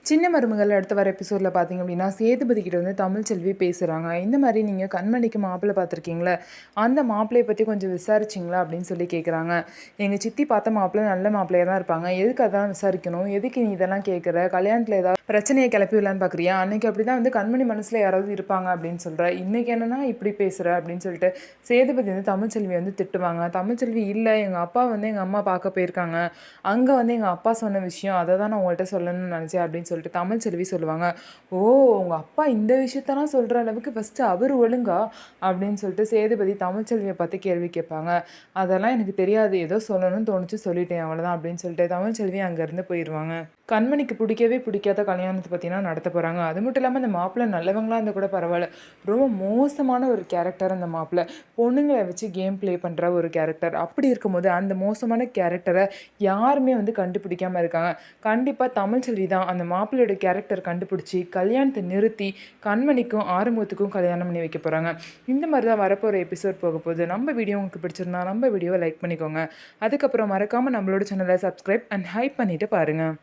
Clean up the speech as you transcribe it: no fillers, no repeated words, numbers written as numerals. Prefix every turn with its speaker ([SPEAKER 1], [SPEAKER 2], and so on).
[SPEAKER 1] சின்ன மருமகள் அடுத்த வர எபிசோடில் பார்த்தீங்க அப்படின்னா சேதுபதி கிட்ட வந்து தமிழ்ச்செல்வி பேசுகிறாங்க. இந்த மாதிரி நீங்கள் கண்மணிக்கு மாப்பிள்ளை பார்த்துருக்கீங்களே, அந்த மாப்பிள்ளையை பற்றி கொஞ்சம் விசாரிச்சிங்களா அப்படின்னு சொல்லி கேட்குறாங்க. எங்கள் சித்தி பார்த்த மாப்பிள்ளை நல்ல மாப்பிள்ளையாக தான் இருப்பாங்க, எதுக்கு அதான் விசாரிக்கணும், எதுக்கு நீ இதெல்லாம் கேட்குற, கல்யாணத்தில் ஏதாவது பிரச்சனையை கிளப்பி விடலான்னு பார்க்குறியா, அன்றைக்கி அப்படி தான் வந்து கண்மணி மனசில் யாராவது இருப்பாங்க அப்படின்னு சொல்கிற, இன்றைக்கி என்னன்னா இப்படி பேசுகிற அப்படின்னு சொல்லிட்டு சேதுபதி வந்து தமிழ்ச்செல்வி வந்து திட்டுவாங்க. தமிழ்ச்செல்வி இல்லை, எங்கள் அப்பா வந்து எங்கள் அம்மா பார்க்க போயிருக்காங்க, அங்கே வந்து எங்கள் அப்பா சொன்ன விஷயம் அதை தான் நான் உங்கள்கிட்ட சொல்லணும்னு நினச்சேன் அப்படின்னு சொல்லிட்டு தமிழ்ச்செல்வி சொல்லுவாங்க. ஓ, உங்கள் அப்பா இந்த விஷயத்தெல்லாம் சொல்கிற அளவுக்கு ஃபஸ்ட்டு அவர் ஒழுங்கா அப்படின்னு சொல்லிட்டு சேதுபதி தமிழ்ச்செல்வியை பார்த்து கேள்வி கேட்பாங்க. அதெல்லாம் எனக்கு தெரியாது, ஏதோ சொல்லணும்னு தோணுச்சு சொல்லிட்டேன் அவ்வளோதான் அப்படின்னு சொல்லிட்டு தமிழ்ச்செல்வி அங்கேருந்து போயிடுவாங்க. கண்மணிக்கு பிடிக்கவே பிடிக்காத கல்யாணத்தை பார்த்தீங்கன்னா நடத்த போகிறாங்க. அது மட்டும் இல்லாமல் அந்த மாப்பிள்ளை நல்லவங்களாக இருந்தால் கூட பரவாயில்ல, ரொம்ப மோசமான ஒரு கேரக்டர் அந்த மாப்பிள்ளை. பொண்ணுங்களை வச்சு கேம் ப்ளே பண்ணுற ஒரு கேரக்டர். அப்படி இருக்கும்போது அந்த மோசமான கேரக்டரை யாருமே வந்து கண்டுபிடிக்காமல் இருக்காங்க. கண்டிப்பாக தமிழ்ச்செல்வி தான் அந்த மாப்பிள்ளையோட கேரக்டர் கண்டுபிடிச்சி கல்யாணத்தை நிறுத்தி கண்மணிக்கும் ஆறுமுகத்துக்கும் கல்யாணம் பண்ணி வைக்க போகிறாங்க. இந்த மாதிரி தான் வரப்போகிற எபிசோட் போக போகுது. நம்ம வீடியோ உங்களுக்கு பிடிச்சிருந்தா நம்ம வீடியோவை லைக் பண்ணிக்கோங்க. அதுக்கப்புறம் மறக்காமல் நம்மளோட சேனலை சப்ஸ்கிரைப் அண்ட் ஹைப் பண்ணிவிட்டு பாருங்கள்.